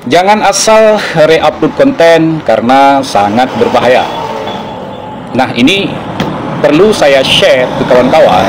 Jangan asal re-upload konten karena sangat berbahaya. Nah, ini perlu saya share ke kawan-kawan,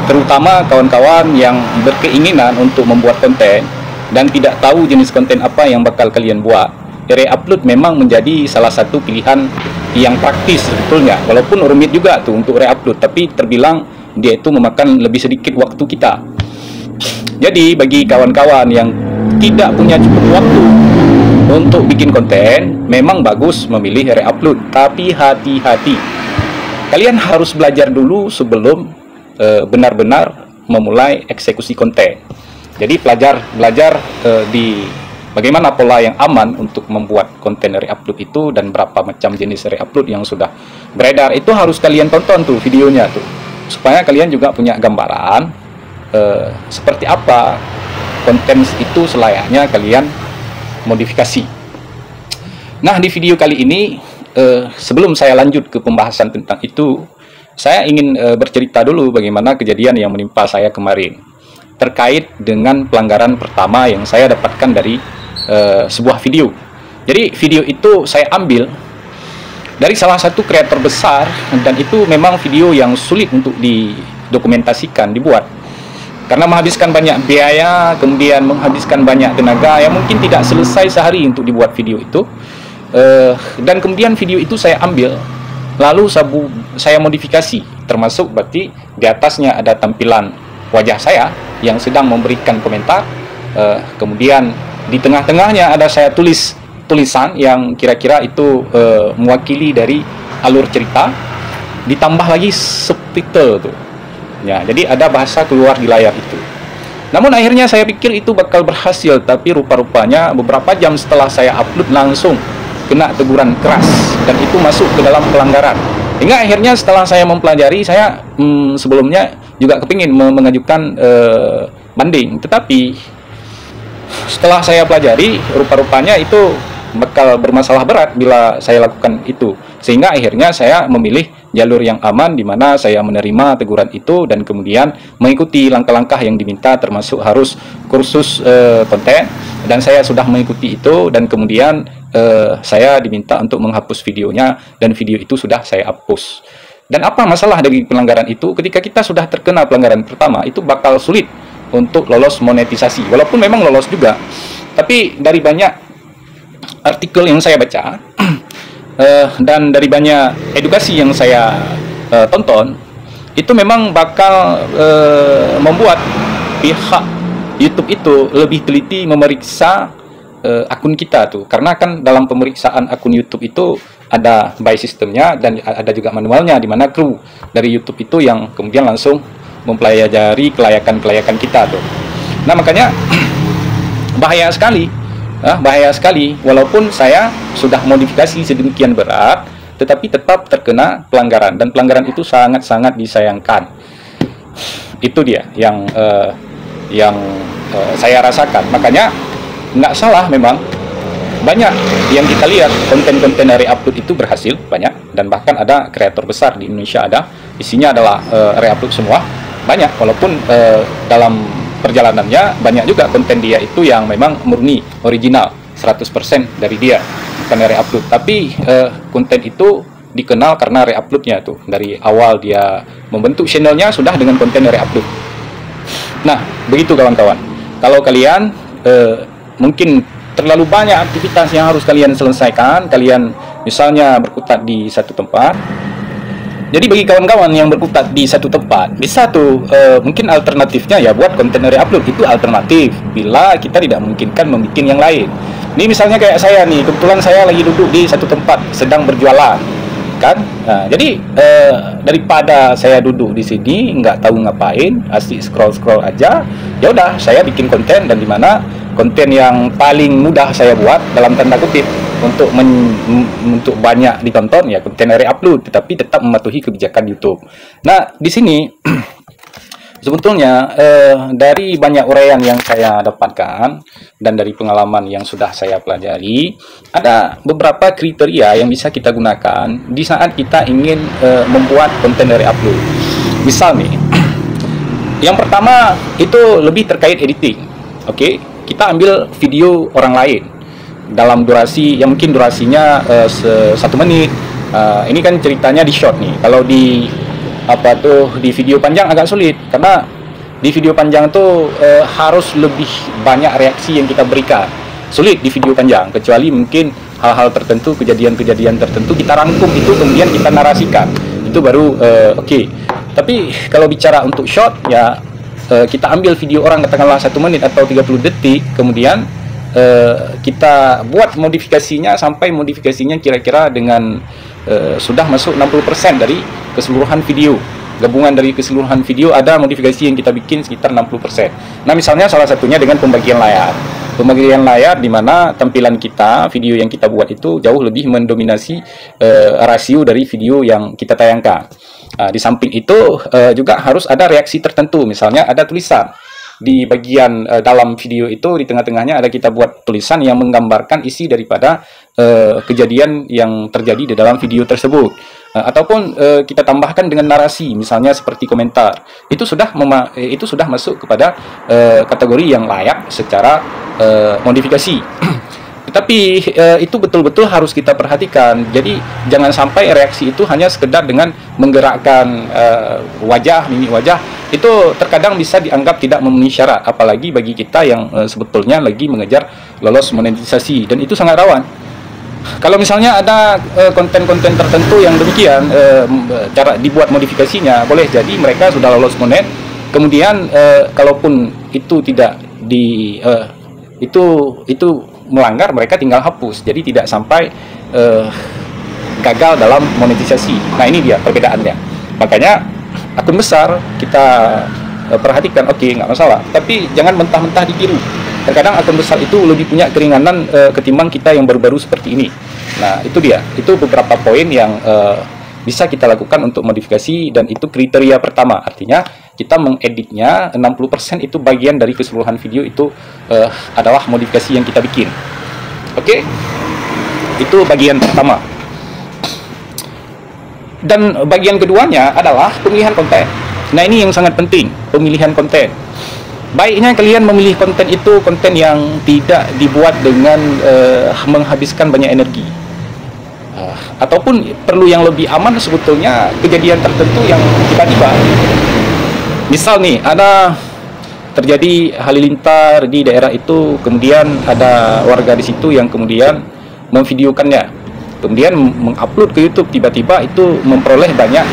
terutama kawan-kawan yang berkeinginan untuk membuat konten dan tidak tahu jenis konten apa yang bakal kalian buat. Re-upload memang menjadi salah satu pilihan yang praktis sebetulnya, walaupun rumit juga tuh untuk re-upload, tapi terbilang dia itu memakan lebih sedikit waktu kita. Jadi bagi kawan-kawan yang tidak punya cukup waktu untuk bikin konten, memang bagus memilih re-upload, tapi hati-hati. Kalian harus belajar dulu sebelum benar-benar memulai eksekusi konten. Jadi belajar di bagaimana pola yang aman untuk membuat konten re-upload itu, dan berapa macam jenis re-upload yang sudah beredar. Itu harus kalian tonton tuh videonya tuh, supaya kalian juga punya gambaran seperti apa konten itu selayaknya kalian modifikasi. Nah, di video kali ini sebelum saya lanjut ke pembahasan tentang itu, saya ingin bercerita dulu bagaimana kejadian yang menimpa saya kemarin terkait dengan pelanggaran pertama yang saya dapatkan dari sebuah video. Jadi video itu saya ambil dari salah satu kreator besar, dan itu memang video yang sulit untuk didokumentasikan, dibuat, karena menghabiskan banyak biaya, kemudian menghabiskan banyak tenaga yang mungkin tidak selesai sehari untuk dibuat video itu. Dan kemudian video itu saya ambil, lalu saya modifikasi, termasuk berarti di atasnya ada tampilan wajah saya yang sedang memberikan komentar, kemudian di tengah-tengahnya ada saya tulisan yang kira-kira itu mewakili dari alur cerita, ditambah lagi subtitle tuh. Ya, jadi ada bahasa keluar di layar itu. Namun akhirnya saya pikir itu bakal berhasil, tapi rupa-rupanya beberapa jam setelah saya upload langsung kena teguran keras, dan itu masuk ke dalam pelanggaran. Hingga akhirnya setelah saya mempelajari, saya sebelumnya juga kepingin mengajukan banding, tetapi setelah saya pelajari, rupa-rupanya itu bakal bermasalah berat bila saya lakukan itu. Sehingga akhirnya saya memilih jalur yang aman, di mana saya menerima teguran itu dan kemudian mengikuti langkah-langkah yang diminta, termasuk harus kursus konten, dan saya sudah mengikuti itu, dan kemudian saya diminta untuk menghapus videonya, dan video itu sudah saya hapus. Dan apa masalah dari pelanggaran itu? Ketika kita sudah terkena pelanggaran pertama, itu bakal sulit untuk lolos monetisasi, walaupun memang lolos juga. Tapi dari banyak artikel yang saya baca dan dari banyak edukasi yang saya tonton, itu memang bakal membuat pihak YouTube itu lebih teliti memeriksa akun kita tuh, karena kan dalam pemeriksaan akun YouTube itu ada by sistemnya dan ada juga manualnya, di mana kru dari YouTube itu yang kemudian langsung mempelajari kelayakan kita tuh. Nah, makanya bahaya sekali, walaupun saya sudah modifikasi sedemikian berat, tetapi tetap terkena pelanggaran, dan pelanggaran itu sangat-sangat disayangkan. Itu dia yang saya rasakan. Makanya nggak salah, memang banyak yang kita lihat konten-konten dari upload itu berhasil banyak, dan bahkan ada kreator besar di Indonesia, ada isinya adalah re-upload semua, banyak, walaupun dalam perjalanannya banyak juga konten dia itu yang memang murni original 100% dari dia, bukan re-upload. Tapi konten itu dikenal karena re-uploadnya tuh, dari awal dia membentuk channelnya sudah dengan konten re-upload. Nah, begitu kawan-kawan. Kalau kalian mungkin terlalu banyak aktivitas yang harus kalian selesaikan, kalian misalnya berkutat di satu tempat. Jadi bagi kawan-kawan yang berkutat di satu tempat, bisa tuh mungkin alternatifnya ya buat konten re-upload. Itu alternatif bila kita tidak memungkinkan membuat yang lain. Ini misalnya kayak saya nih, kebetulan saya lagi duduk di satu tempat sedang berjualan, kan? Nah, jadi daripada saya duduk di sini nggak tahu ngapain, asik scroll aja, ya udah saya bikin konten, dan dimana konten yang paling mudah saya buat dalam tanda kutip untuk banyak ditonton ya konten re-upload, tetapi tetap mematuhi kebijakan YouTube. Nah, di sini sebetulnya dari banyak uraian yang saya dapatkan dan dari pengalaman yang sudah saya pelajari, ada beberapa kriteria yang bisa kita gunakan di saat kita ingin membuat konten re-upload. Misal nih, yang pertama itu lebih terkait editing. Oke, kita ambil video orang lain. dalam durasi yang mungkin durasinya 1 menit. Ini kan ceritanya di short nih. Kalau di di video panjang agak sulit, karena di video panjang tuh harus lebih banyak reaksi yang kita berikan. Sulit di video panjang, kecuali mungkin hal-hal tertentu, kejadian-kejadian tertentu kita rangkum itu kemudian kita narasikan, itu baru oke. Tapi kalau bicara untuk short ya, kita ambil video orang katakanlah 1 menit atau 30 detik, kemudian kita buat modifikasinya sampai modifikasinya kira-kira dengan sudah masuk 60% dari keseluruhan video. Gabungan dari keseluruhan video ada modifikasi yang kita bikin sekitar 60%. Nah, misalnya salah satunya dengan pembagian layar. Pembagian layar di mana tampilan kita, video yang kita buat itu jauh lebih mendominasi rasio dari video yang kita tayangkan. Di samping itu juga harus ada reaksi tertentu, misalnya ada tulisan. Di bagian dalam video itu di tengah-tengahnya ada kita buat tulisan yang menggambarkan isi daripada kejadian yang terjadi di dalam video tersebut, ataupun kita tambahkan dengan narasi, misalnya seperti komentar. Itu sudah masuk kepada kategori yang layak secara modifikasi. Tetapi itu betul-betul harus kita perhatikan. Jadi jangan sampai reaksi itu hanya sekedar dengan menggerakkan wajah, mimik wajah. Itu terkadang bisa dianggap tidak memenuhi syarat, apalagi bagi kita yang sebetulnya lagi mengejar lolos monetisasi, dan itu sangat rawan. Kalau misalnya ada konten-konten tertentu yang demikian, cara dibuat modifikasinya, boleh jadi mereka sudah lolos monet, kemudian kalaupun itu tidak itu melanggar, mereka tinggal hapus, jadi tidak sampai gagal dalam monetisasi. Nah, ini dia perbedaannya. Makanya akun besar kita perhatikan, oke, nggak masalah, tapi jangan mentah-mentah ditiru. Terkadang akun besar itu lebih punya keringanan ketimbang kita yang baru-baru seperti ini. Nah, itu dia, itu beberapa poin yang bisa kita lakukan untuk modifikasi, dan itu kriteria pertama. Artinya kita mengeditnya 60% itu bagian dari keseluruhan video itu adalah modifikasi yang kita bikin. Oke, itu bagian pertama. Dan bagian keduanya adalah pemilihan konten. Nah, ini yang sangat penting, pemilihan konten. Baiknya kalian memilih konten itu konten yang tidak dibuat dengan menghabiskan banyak energi, ataupun perlu yang lebih aman sebetulnya kejadian tertentu yang tiba-tiba. Misal nih, ada terjadi halilintar di daerah itu, kemudian ada warga di situ yang kemudian memvideokannya, kemudian mengupload ke YouTube, tiba-tiba itu memperoleh banyak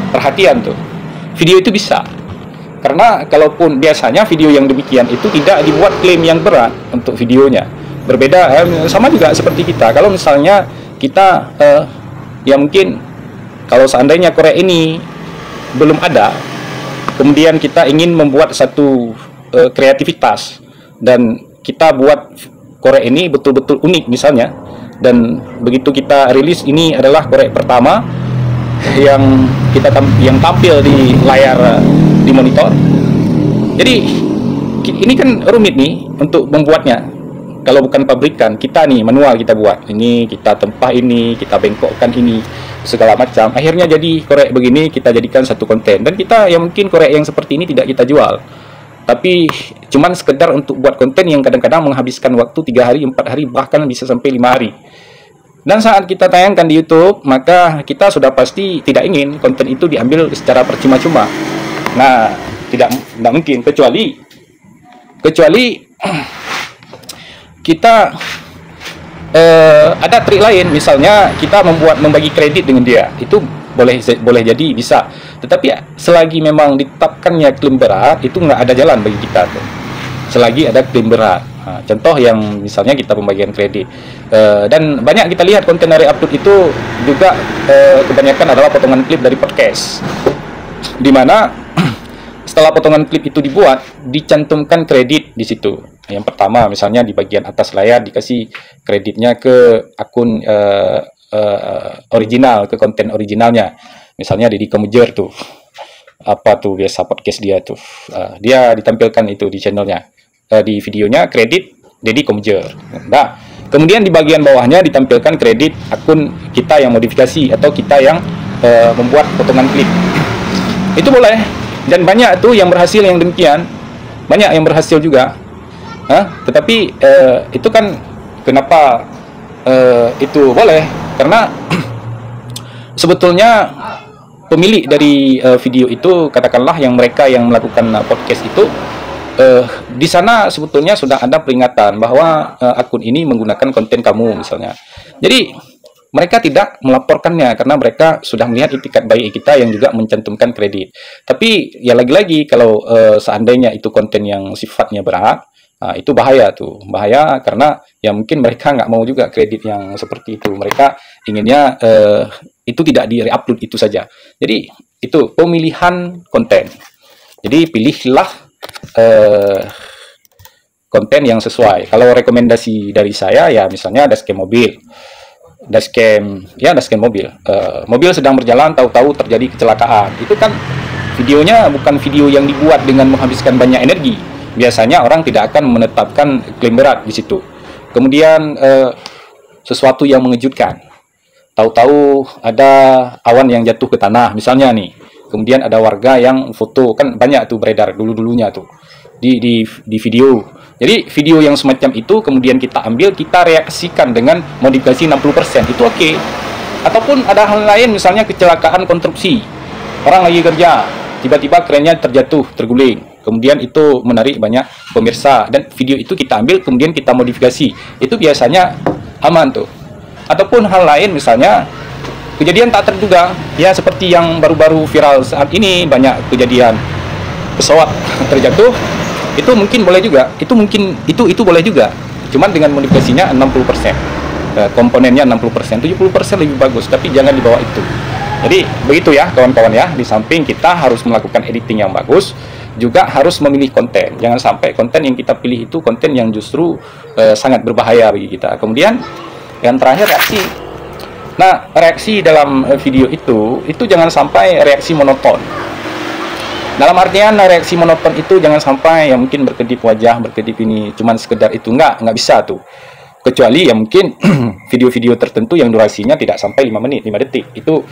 perhatian tuh. Video itu bisa, karena kalaupun biasanya video yang demikian itu tidak dibuat klaim yang berat untuk videonya. Berbeda, sama juga seperti kita. Kalau misalnya kita ya mungkin kalau seandainya Korea ini belum ada, kemudian kita ingin membuat satu kreativitas, dan kita buat korek ini betul-betul unik misalnya, dan begitu kita rilis, ini adalah korek pertama yang tampil di layar di monitor. Jadi ini kan rumit nih untuk membuatnya. Kalau bukan pabrikan, kita nih manual kita buat. Ini kita tempah, ini kita bengkokkan, ini segala macam. Akhirnya jadi korek begini, kita jadikan satu konten. Dan kita yang mungkin korek yang seperti ini tidak kita jual, tapi cuman sekedar untuk buat konten yang kadang-kadang menghabiskan waktu 3 hari, 4 hari, bahkan bisa sampai 5 hari. Dan saat kita tayangkan di YouTube, maka kita sudah pasti tidak ingin konten itu diambil secara percuma-cuma. Nah, tidak mungkin, kecuali kita ada trik lain, misalnya kita membagi kredit dengan dia, itu boleh jadi bisa. Tetapi selagi memang ditetapkannya klaim berat, itu nggak ada jalan bagi kita tuh. Selagi ada klaim berat. Nah, contoh yang misalnya kita pembagian kredit, dan banyak kita lihat konten dari upload itu juga kebanyakan adalah potongan klip dari podcast, di mana setelah potongan klip itu dibuat, dicantumkan kredit di situ. Yang pertama, misalnya di bagian atas layar dikasih kreditnya ke akun original, ke konten originalnya. Misalnya Deddy Komujer tuh, apa tuh biasa podcast dia tuh, dia ditampilkan itu di channelnya, di videonya kredit Deddy Komujer. Nah, kemudian di bagian bawahnya ditampilkan kredit akun kita yang modifikasi atau kita yang membuat potongan klip. Itu boleh, dan banyak tuh yang berhasil yang demikian, banyak yang berhasil juga. Tetapi itu kan kenapa itu boleh? Karena sebetulnya pemilik dari video itu, katakanlah yang mereka yang melakukan podcast itu, di sana sebetulnya sudah ada peringatan bahwa akun ini menggunakan konten kamu misalnya. Jadi mereka tidak melaporkannya karena mereka sudah melihat itikat baik kita yang juga mencantumkan kredit. Tapi ya lagi-lagi kalau seandainya itu konten yang sifatnya berat, itu bahaya tuh, bahaya karena ya mungkin mereka nggak mau juga kredit yang seperti itu. Mereka inginnya itu tidak di-upload itu saja. Jadi itu pemilihan konten. Jadi pilihlah konten yang sesuai. Kalau rekomendasi dari saya ya misalnya dashcam mobil, dashcam mobil. Mobil sedang berjalan, tahu-tahu terjadi kecelakaan. Itu kan videonya bukan video yang dibuat dengan menghabiskan banyak energi. Biasanya orang tidak akan menetapkan klaim berat di situ. Kemudian sesuatu yang mengejutkan. Tahu-tahu ada awan yang jatuh ke tanah misalnya nih. Kemudian ada warga yang foto, kan banyak tuh beredar dulu-dulunya tuh di video. Jadi video yang semacam itu kemudian kita ambil, kita reaksikan dengan modifikasi 60%, itu oke. Ataupun ada hal lain, misalnya kecelakaan konstruksi, orang lagi kerja, tiba-tiba kerennya terjatuh, terguling, kemudian itu menarik banyak pemirsa, dan video itu kita ambil kemudian kita modifikasi, itu biasanya aman tuh. Ataupun hal lain, misalnya kejadian tak terduga, ya seperti yang baru-baru viral saat ini, banyak kejadian pesawat terjatuh, itu mungkin boleh juga, itu boleh juga, cuman dengan modifikasinya 60%, komponennya 60%, 70% lebih bagus, tapi jangan dibawa itu. Jadi begitu ya kawan-kawan ya, di samping kita harus melakukan editing yang bagus, juga harus memilih konten. Jangan sampai konten yang kita pilih itu konten yang justru sangat berbahaya bagi kita. Kemudian yang terakhir, reaksi. Nah, reaksi dalam video itu jangan sampai reaksi monoton. Dalam artian reaksi monoton itu jangan sampai ya mungkin berkedip wajah, berkedip ini, cuman sekedar itu, nggak bisa tuh. Kecuali ya mungkin video-video tertentu yang durasinya tidak sampai 5 menit, 5 detik, itu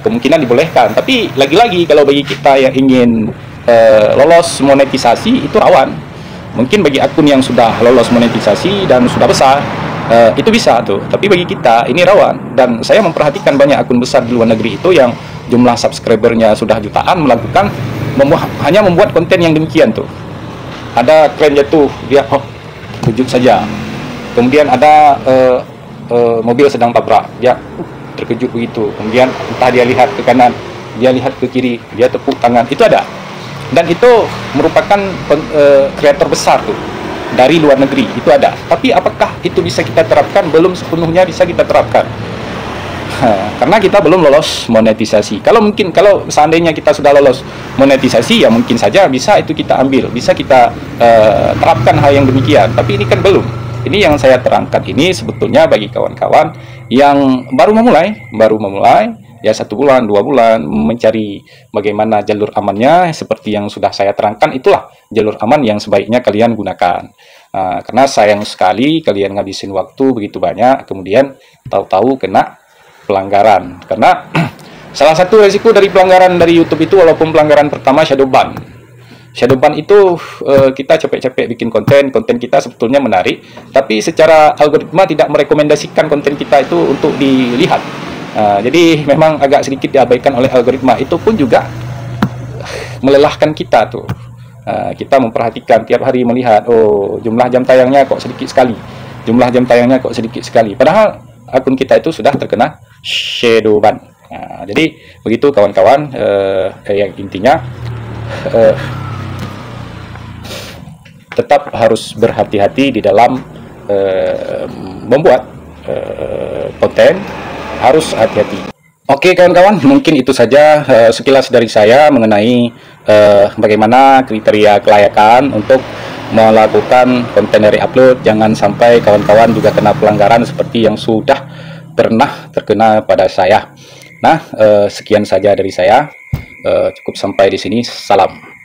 kemungkinan dibolehkan. Tapi lagi-lagi kalau bagi kita yang ingin lolos monetisasi, itu rawan. Mungkin bagi akun yang sudah lolos monetisasi dan sudah besar, itu bisa tuh. Tapi bagi kita ini rawan, dan saya memperhatikan banyak akun besar di luar negeri itu yang jumlah subscribernya sudah jutaan melakukan hanya membuat konten yang demikian tuh. Ada kren jatuh, dia terkejut saja. Kemudian ada mobil sedang tabrak, dia terkejut begitu. Kemudian entah dia lihat ke kanan, dia lihat ke kiri, dia tepuk tangan, itu ada. Dan itu merupakan kreator besar tuh dari luar negeri, itu ada. Tapi apakah itu bisa kita terapkan? Belum sepenuhnya bisa kita terapkan. Karena kita belum lolos monetisasi. Kalau seandainya kita sudah lolos monetisasi, ya mungkin saja bisa itu kita ambil, bisa kita terapkan hal yang demikian. Tapi ini kan belum. Ini yang saya terangkan ini sebetulnya bagi kawan-kawan yang baru memulai, ya 1 bulan, 2 bulan mencari bagaimana jalur amannya. Seperti yang sudah saya terangkan, itulah jalur aman yang sebaiknya kalian gunakan. Karena sayang sekali kalian ngabisin waktu begitu banyak, kemudian tahu-tahu kena pelanggaran. Karena salah satu resiko dari pelanggaran dari YouTube itu, walaupun pelanggaran pertama shadow ban itu kita capek-capek bikin konten kita sebetulnya menarik, tapi secara algoritma tidak merekomendasikan konten kita itu untuk dilihat. Jadi memang agak sedikit diabaikan oleh algoritma. Itu pun juga melelahkan kita tuh. Kita memperhatikan tiap hari, melihat jumlah jam tayangnya kok sedikit sekali, padahal akun kita itu sudah terkena shadow ban. Jadi begitu kawan-kawan, yang intinya tetap harus berhati-hati di dalam membuat konten, harus hati-hati. Oke kawan-kawan, mungkin itu saja sekilas dari saya mengenai bagaimana kriteria kelayakan untuk melakukan konten dari upload. Jangan sampai kawan-kawan juga kena pelanggaran seperti yang sudah pernah terkena pada saya. Nah, sekian saja dari saya. Cukup sampai di sini. Salam.